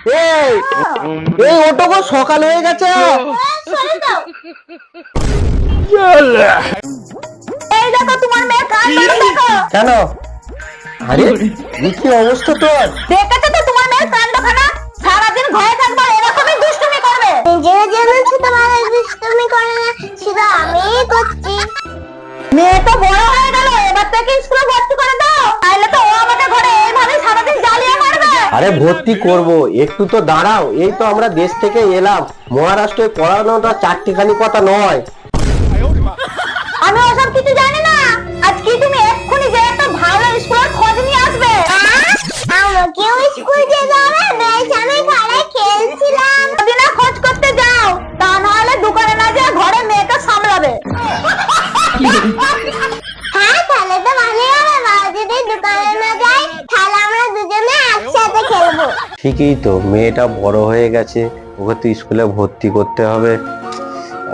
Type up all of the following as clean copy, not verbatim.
এই এই ওটো গো, সকাল হয়ে গেছে। এই দেখো তোমার মেয়ে কাণ্ড দেখো। কেন? আরে কি অবস্থা তোর? দেখেছো তো তোমার মেয়ের কাণ্ডখানা? সারাদিন ঘরে থাকবে এরকমই দুষ্টুমি করবে। নিজের জন্য ছোট মানুষ দুষ্টুমি করে না, শুধু আমিই করছি। মেয়ে তো বড় হয়ে গেল, এবার থেকে স্কুলে ভর্তি করে দাও, তাইলে তো ও আমাকে ঘরে এইভাবে সারাদিন জ্বালিয়ে মারবে। আরে ভর্তি করব, একটু তো দাঁড়াও। এই তো আমরা দেশ থেকে এলাম, মহারাষ্ট্রে পড়ানোটা চারটিখানি কথা নয়। আমি ওসব কিছু জানি না। আজকে তুমি এক্ষুনি যে একটা ভালো স্কুলের খোঁজ নিয়ে আসবে। আমাকেও স্কুল যেতে হবে, বেশ আমি ঘরে খেলছিলাম। দিনে খোঁজ করতে যাও, তা নাহলে দোকানে না যেয়ে ঘরে মেয়েকে সামলাবে। হ্যাঁ, তাহলে তো ভালোই হবে। বাবা যদি দোকানে না যায়, তাহলে আমরা দুজনে একসাথে খেলবো। ঠিকই তো, মেয়েটা বড় হয়ে গেছে, ওকে তো স্কুলে ভর্তি করতে হবে।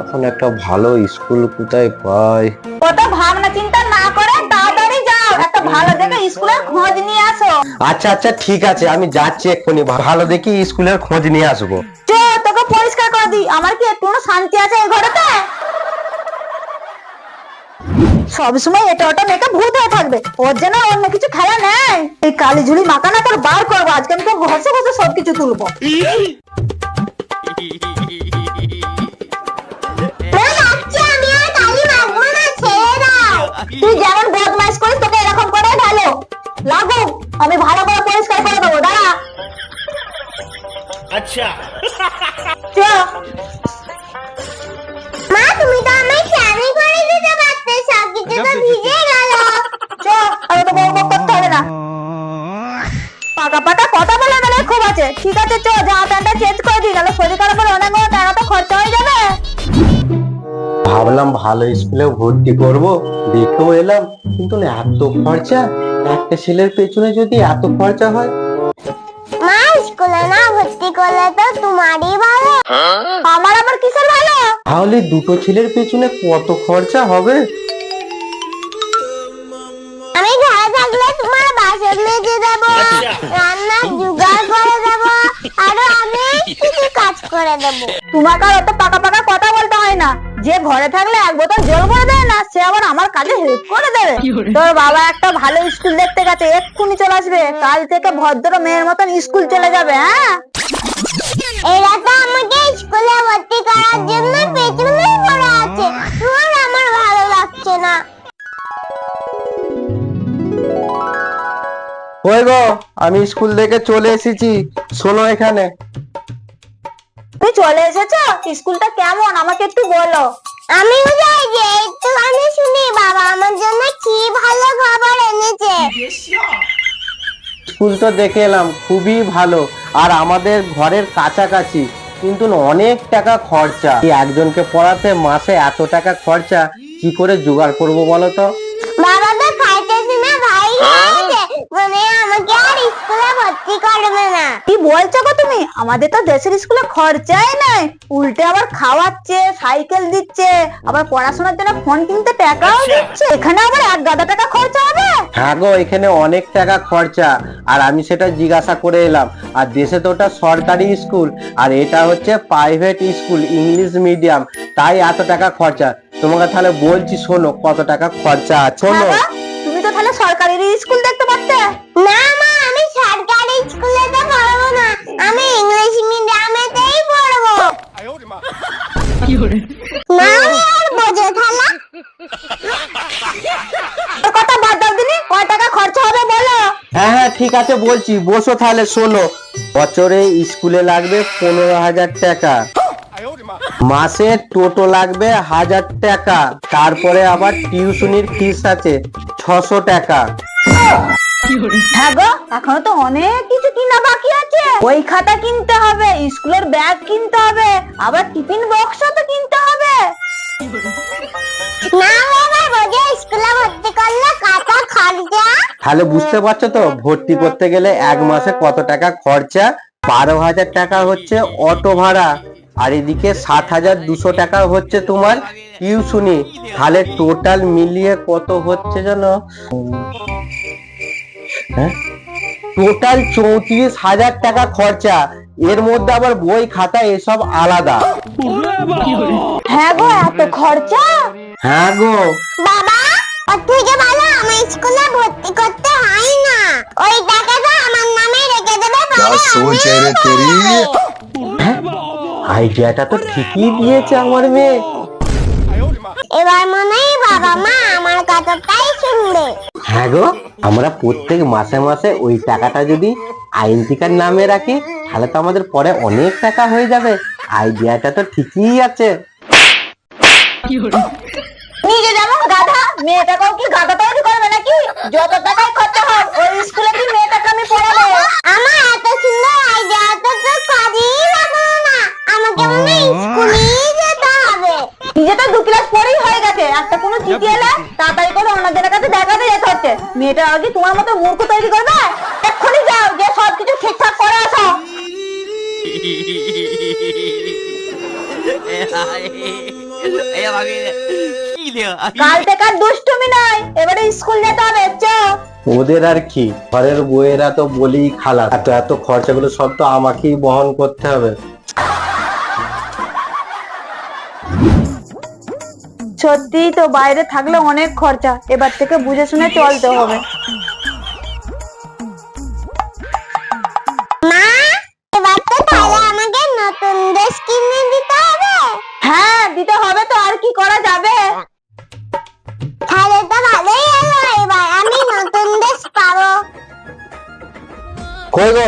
এখন একটা ভালো স্কুল কোথায় পাই? কত ভাবনা চিন্তা না করে তাড়াতাড়ি যাও, একটা ভালো দেখে স্কুলের খোঁজ নিয়ে আসো। আচ্ছা আচ্ছা ঠিক আছে, আমি যাচ্ছি এক্ষুনি, ভালো দেখি স্কুলের খোঁজ নিয়ে আসবো। চো, তোকে পরিষ্কার করে দিই। আমার কি একটু শান্তি আছে এই ঘরেতে? সবসময় এটা ওটা মেয়েকে ভূত হয়ে থাকবে, ওর জন্য অন্য কিছু খেলা নেই। এই কালি ঝুলি মাখানা তোর বার করবো আজকে, আমি তো ঘষে ঘষে সবকিছু তুলবো। মা ডাকছে, আমি আর কালি মাখবো না, ছেড়ে দাও। তুই যেমন বদমাইশ করিস তোকে এরকম করে ভালো লাগো। আমি ভালো করে পরিষ্কার করে দেবো, দাঁড়া। अच्छा চ। মা তুমি তো আমায় স্নানই করে দিতে পারতে, সব কিছু তো ভিজে গেল। চ, আর তো বক বক করতে হবে না। পাকা পাকা কথা বলে মানে খুব আছে। ঠিক আছে চ, জামা প্যান্টটা চেঞ্জ করে দিই, নাহলে শরীর খারাপ হলে অনেক টাকা তো খরচা হয়ে যাবে। ভাবলাম ভালো স্কুলে ভর্তি করব, দেখেও এলাম, কিন্তু না এত খরচা। একটা ছেলের পেছনে যদি এত খরচা হয়, মা স্কুলে না ভর্তি করলে তো তোমারই ভালো। আমার আবার কিসের ভালো? তাহলে দুটো ছেলের পেছনে কত খরচা হবে? আমি ঘরে থাকলে তোমার বাসন মেজে দেবো, রান্নার জোগাড় করে দেবো, আরো অনেক কিছু কাজ করে দেবো। তোমাকে আর অত পাকা পাকা কথা বলতে হয় না। যে ঘরে থাকলে এক বোতল জল ভরে দেয় না, সে আবার আমার কাজে হেল্প করে দেবে। তোর বাবা একটা ভালো স্কুল দেখতে গেছে, এক্ষুনি চলে আসবে। কাল থেকে ভদ্র মেয়ের মতন স্কুল চলে যাবে। হ্যাঁ, এরা তো আমাকে স্কুলে ভর্তি করার জন্য পেছনেই পড়ে আছে, আর আমার ভালো লাগছে না। ওই গো, আমি স্কুল থেকে চলে এসেছি, শোনো এখানে। তুমি চলে এসেছো? স্কুলটা কেমন আমাকে একটু বলো। আমিও যাই যে একটু আমি শুনি বাবা আমার জন্য কি ভালো খাবার এনেছে। স্কুল তো দেখে এলাম, খুবই ভালো, আর আমাদের ঘরের কাছাকাছি, কিন্তু না অনেক টাকা খরচা। এই একজনকে পড়াতে মাসে এত টাকা খরচা, কি করে জোগাড় করবো বলো তো? বাবা তো খাইতেছে না, ভাই খাইছে, মানে আমাকে আর স্কুলে ভর্তি করবে না। কি বলছো গো তুমি? আমাদের তো দেশের স্কুলে খরচাই নাই, উল্টে আবার খাওয়াচ্ছে, সাইকেল দিচ্ছে, আবার পড়াশোনার জন্য ফোন কিনতে টাকাও দিচ্ছে। এখানে আবার এক গাদা টাকা খরচা হবে? হ্যাঁ গো, এখানে অনেক টাকা খরচা, আর আমি সেটা জিজ্ঞাসা করে এলাম। আর দেশে তো ওটা সরকারি স্কুল, আর এটা হচ্ছে প্রাইভেট স্কুল, ইংলিশ মিডিয়াম, তাই এত টাকা খরচা। তোমাকে তাহলে বলছি, শোনো কত টাকা খরচা আছে। শোনো, হ্যাঁ গো, তুমি তো তাহলে সরকারি স্কুল দেখতে পারতে। না মা, আমি সরকারি স্কুলেতে পড়বো না, আমি ইংলিশ মিডিয়ামেতেই পড়বো। না আমি আর বোঝে থালা। তোর কথা বাদ দাও দিনি, কয় টাকা খরচা হবে বলো। হ্যাঁ হ্যাঁ ঠিক আছে বলছি, বসো তাহলে। শোনো, বছরে স্কুলে লাগবে 15,000 টাকা, মাসে টোটো লাগবে 1000 টাকা, তারপরে আবার টিউশনির ফিস আছে 600 টাকা। হ্যাঁ গো, এখনো তো অনেক কিছু কিনা বাকি আছে। বই খাতা কিনতে হবে, স্কুলের ব্যাগ কিনতে হবে, আবার টিফিন বক্সও তো কিনতে হবে। না বাবা, বোঝে স্কুলে ভর্তি করলে কত খরচা। তাহলে বুঝতে পারছো তো, ভর্তি করতে গেলে এক মাসে কত টাকা খরচা। 12,000 টাকা হচ্ছে অটো ভাড়া, আর এদিকে 7,200 টাকা হচ্ছে তোমার টিউশনি। তাহলে টোটাল মিলিয়ে কত হচ্ছে জানো? টোটাল 34,000 টাকা খরচা। এর মধ্যে আবার বই খাতা এসব আলাদা। হ্যাঁ গো, এত খরচা? হ্যাঁ গো। বাবা, ওর থেকে ভালো আমার স্কুলে ভর্তি করতে হয় না, ওই টাকাটা আমার নামে রেখে দেবে। क्या सोच है रे तेरी? আইডিয়াটা তো ঠিকই দিয়েছে আমার মেয়ে। এবার মনে হয় বাবা মা আমার কথাটাই শুনবে। হ্যাঁ গো, আমরা প্রত্যেক মাসে মাসে ওই টাকাটা যদি আইনটিকার নামে রাখি তাহলে তো আমাদের পরে অনেক টাকা হয়ে যাবে। আইডিয়াটা তো ঠিকই আছে। নিজে যেমন গাধা, মেয়েটাকেও কি গাধা তৈরি করবে নাকি? যত টাকাই খরচা হোক, ওই স্কুলে কি মেয়েটাকে আমি পড়াবো? আমার এত সুন্দর আইডিয়াটা তো কাজেই লাগলো না, আমাকে মনে হয় স্কুলেই যেতে হবে। নিজে তো 2 ক্লাস পরেই হয়ে গেছে, একটা কোনো চিঠি এলে তাড়াতাড়ি করে অন্যদের কাছে দেখাতে যেতে হচ্ছে। মেয়েটা আগে তোমার মতো মূর্খ তৈরি করবে? এক্ষুনি যাও, যে সবকিছু ঠিকঠাক করে আসো। কাল থেকে আর দুষ্টুমি নয়, এবারে স্কুল যেতে হবে। চল। ওদের আর কি, ঘরের বউয়েরা তো বলেই খালা, এত এত খরচাগুলো সব তো আমাকেই বহন করতে হবে। সত্যিই তো বাইরে থাকলে অনেক খরচা, এবার থেকে বুঝে শুনে চলতে হবে। মা, এবার তো তাহলে আমাকে নতুন ড্রেস কিনে দিতে হবে। হ্যাঁ, দিতে হবে তো, আর কি করা যাবে? তাহলে তো ভালোই হলো, এবার আমি নতুন ড্রেস পাবো। কই গো,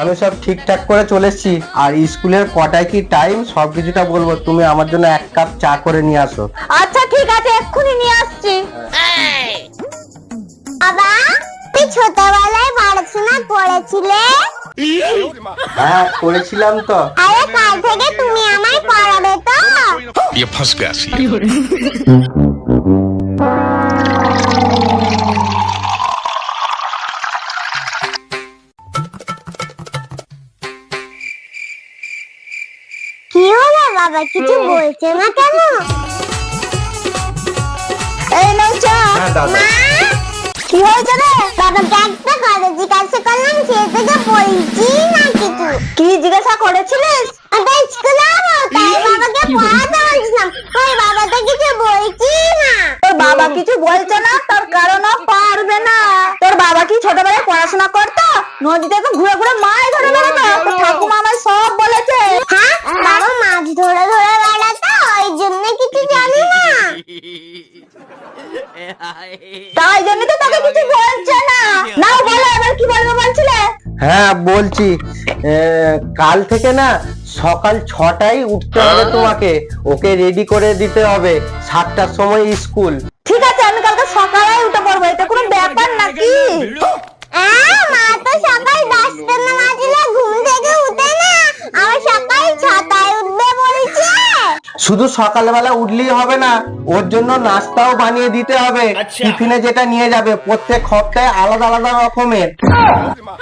আমি সব ঠিকঠাক করে চলে এসেছি। আর স্কুলের কটায় কি টাইম সবকিছুটা বলবো, তুমি আমার জন্য 1 কাপ চা করে নিয়ে আসো। আচ্ছা ঠিক আছে, এক্ষুনি নিয়ে আসছি। বাবা, তুমি ছোটবেলায় পড়াশোনা করেছিলে? হ্যাঁ করেছিলাম তো। আরে কাল থেকে তুমি আমায় পড়াবে তো? ये फंस गया सी। কি হলো বাবা, কিছু বলছে না কেন? এই নাও চা। হ্যাঁ দাদা। মা, কি হয়েছে রে? বাবাকে একটা কথা জিজ্ঞাসা করলাম, সে থেকে বলছি না কিছু। কি জিজ্ঞাসা করেছিলিস? ওটা স্কুলে যাবো, তাই বাবাকে পড়াতে বলছিলাম, ওই বাবা তো কিছু বলছি না। তোর বাবা কিছু বলছে না, তার কারণ ও পারবে না। তোর বাবা কি ছোটবেলায় পড়াশোনা করতো? নদীতে তো ঘুরে ঘুরে মাছ ধরে বেড়াতো। তোর ঠাকুমা আমায় সব বলেছে। হ্যাঁ, বাবা মাছ ধরে ধরে বেড়াতো, ওই জন্য কিছু জানি না। তাই জন্য তো তোকে কিছু বলছে না। নাও বলো, এবার কি বলবে বলছিলে? হ্যাঁ বলছি, কাল থেকে না সকাল 6টায় উঠতে হবে তোমাকে, ওকে রেডি করে দিতে হবে। 7টার সময় স্কুল। ঠিক আছে, আমি কালকে সকালে উঠে পড়বো, এটা কোনো ব্যাপার নাকি? মা তো সকাল 10টা না বাজলে ঘুম থেকে উঠে না, আমার সকাল 6টায় উঠবে বলছে। শুধু সকালবেলা উঠলেই হবে না, ওর জন্য নাস্তাও বানিয়ে দিতে হবে। টিফিনে যেটা নিয়ে যাবে প্রত্যেক সপ্তাহে আলাদা আলাদা রকমের।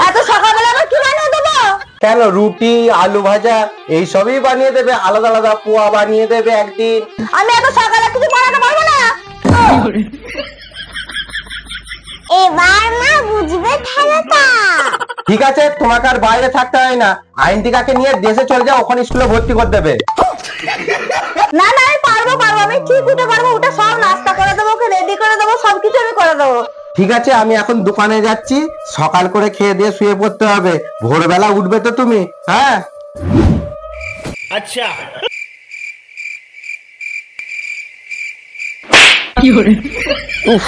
এত সকালবেলা আবার কি বানিয়ে দেবো? কেন, রুটি আলু ভাজা এইসবই বানিয়ে দেবে, আলাদা আলাদা পোয়া বানিয়ে দেবে একদিন। আমি এত সকালে কিছু বানাতে পারবো না। এবার মা বুঝবে খেলাটা। ঠিক আছে, তোমাকে আর বাইরে থাকতে হয় না, আইনটিকাকে নিয়ে দেশে চলে যাও, ওখানে স্কুলে ভর্তি করে দেবে। না না, আমি পারবো, আমি ঠিক উঠে পারবো। উঠে সব নাস্তা করে দেবো, ওকে রেডি করে দেবো, সবকিছু আমি করে দেবো। ঠিক আছে, আমি এখন দোকানে যাচ্ছি, সকাল করে খেয়ে দিয়ে শুয়ে পড়তে হবে। ভোরবেলা উঠবে তো তুমি? হ্যাঁ अच्छा। উফ,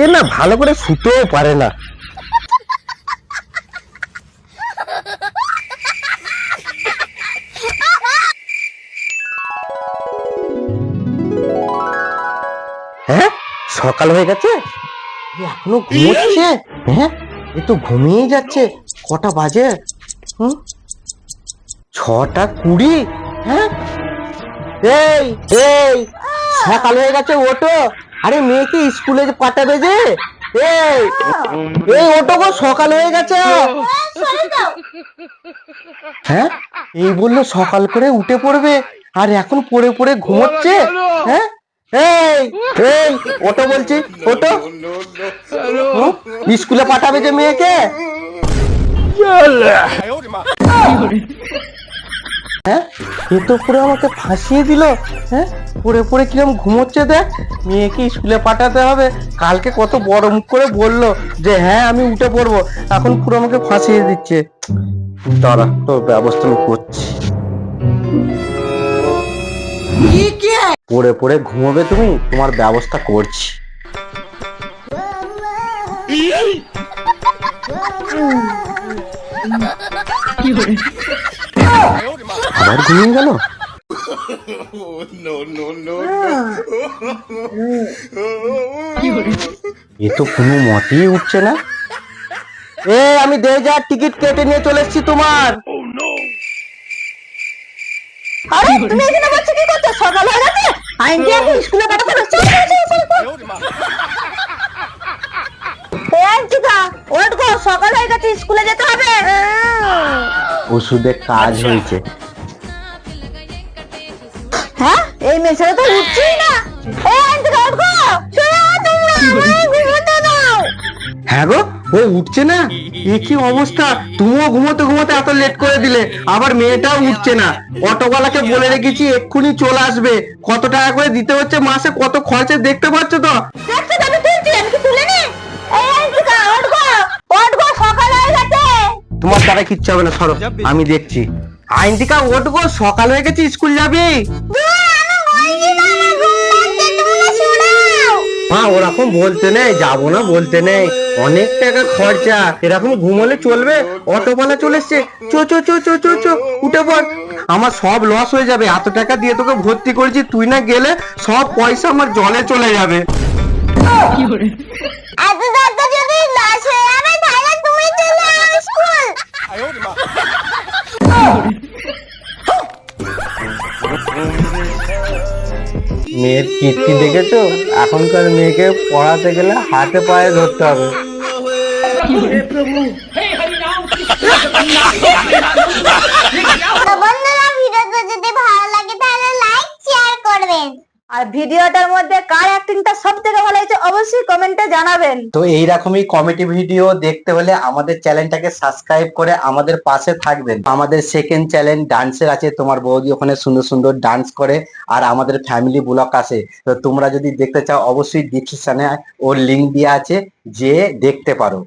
এ না ভালো করে শুতেও পারে না। হ্যাঁ সকাল হয়ে গেছে, এ এখনো ঘুমোচ্ছে। হ্যাঁ এ তো ঘুমিয়ে যাচ্ছে। কটা বাজে? 6টা 20। হ্যাঁ এই এই সকাল হয়ে গেছে, ওঠো। আরে মেয়েকে স্কুলে পাঠাবে যে। এই এই ওঠো গো, সকাল হয়ে গেছে। হ্যাঁ এই বললো সকাল করে উঠে পড়বে, আর এখন পড়ে পড়ে ঘুমোচ্ছে। হ্যাঁ এই এই ওঠো বলছি, ওঠো। স্কুলে পাঠাবে যে মেয়েকে। হ্যাঁ, এ তো পুরো আমাকে ফাঁসিয়ে দিল। হ্যাঁ, পড়ে পড়ে কিরম ঘুমোচ্ছে দেখ। মেয়েকে স্কুলে পাঠাতে হবে, কালকে কত বড় মুখ করে বললো যে হ্যাঁ আমি উঠে পড়বো, এখন পুরো আমাকে ফাঁসিয়ে দিচ্ছে। দাঁড়া, তোর ব্যবস্থা আমি করছি। পড়ে পড়ে ঘুমোবে তুমি, তোমার ব্যবস্থা করছি। আবার ঘুমিয়ে গেল। এ তো কোনো মতেই উঠছে না। আমি 2000 টিকিট কেটে নিয়ে চলে এসেছি তোমার। আরে তুমি এখানে বসে কি করছো? সকাল হয়ে গেছে, আইনকে এখন স্কুলে পাঠাতে হবে। চল চল চল চল। আইনটিকা ওঠ গো, সকাল হয়ে গেছে, স্কুলে যেতে হবে। ওষুধে কাজ হয়েছে। হ্যাঁ, এই মেয়েটা তো উঠছেই না। আইনটিকা ওঠ গো, শোনো তোমরা, আমায় ঘুমোতে দাও। হ্যাঁ গো, ও উঠছে না। এ কি অবস্থা, তুমিও ঘুমোতে ঘুমোতে এত লেট করে দিলে, আবার মেয়েটাও উঠছে না। অটোওয়ালাকে বলে রেখেছি এক্ষুনি চলে আসবে। কত টাকা করে দিতে হচ্ছে মাসে, কত খরচে দেখতে পাচ্ছ তো। দেখছো তো, আমি তুলছি, আমি কি তুলে নি? আইনটিকা ওঠ গো, ওঠ গো, সকাল হয়ে গেছে। তোমার দ্বারা কিচ্ছু হবে না, সরো, আমি দেখছি। আইনটিকা ওঠ গো, সকাল হয়ে গেছে, স্কুল যাবি। মা ওরকম বলতে নেই, যাবো না বলতে নেই, অনেক টাকা খরচা, এরকম ঘুমোলে চলবে? অটোওয়ালা চলে এসছে, চো চো চো চো চো চো, উঠে পড়। আমার সব লস হয়ে যাবে, এত টাকা দিয়ে তোকে ভর্তি করেছি, তুই না গেলে সব পয়সা আমার জলে চলে যাবে। এত টাকা যদি লস হয়ে যাবে তাহলে তুমি চলে যাও স্কুল। মেয়ের কীর্তি দেখেছো? এখনকার মেয়েকে পড়াতে গেলে হাতে পায়ে ধরতে হবে। তো বন্ধুরা, ভিডিওটা যদি ভালো লাগে তাহলে লাইক শেয়ার করবেন। আর ভিডিওটার মধ্যে কার অ্যাক্টিংটা সব থেকে ভালো হয়েছে অবশ্যই কমেন্টে জানাবেন। তো এইরকমই কমেডি ভিডিও দেখতে হলে আমাদের চ্যানেলটাকে সাবস্ক্রাইব করে আমাদের পাশে থাকবেন। আমাদের সেকেন্ড চ্যানেল ডান্সের আছে, তোমার বৌদি ওখানে সুন্দর সুন্দর ডান্স করে, আর আমাদের ফ্যামিলি ব্লগ আছে। তো তোমরা যদি দেখতে চাও অবশ্যই ডিসক্রিপশনে ওর লিংক দেওয়া আছে, যে দেখতে পারো।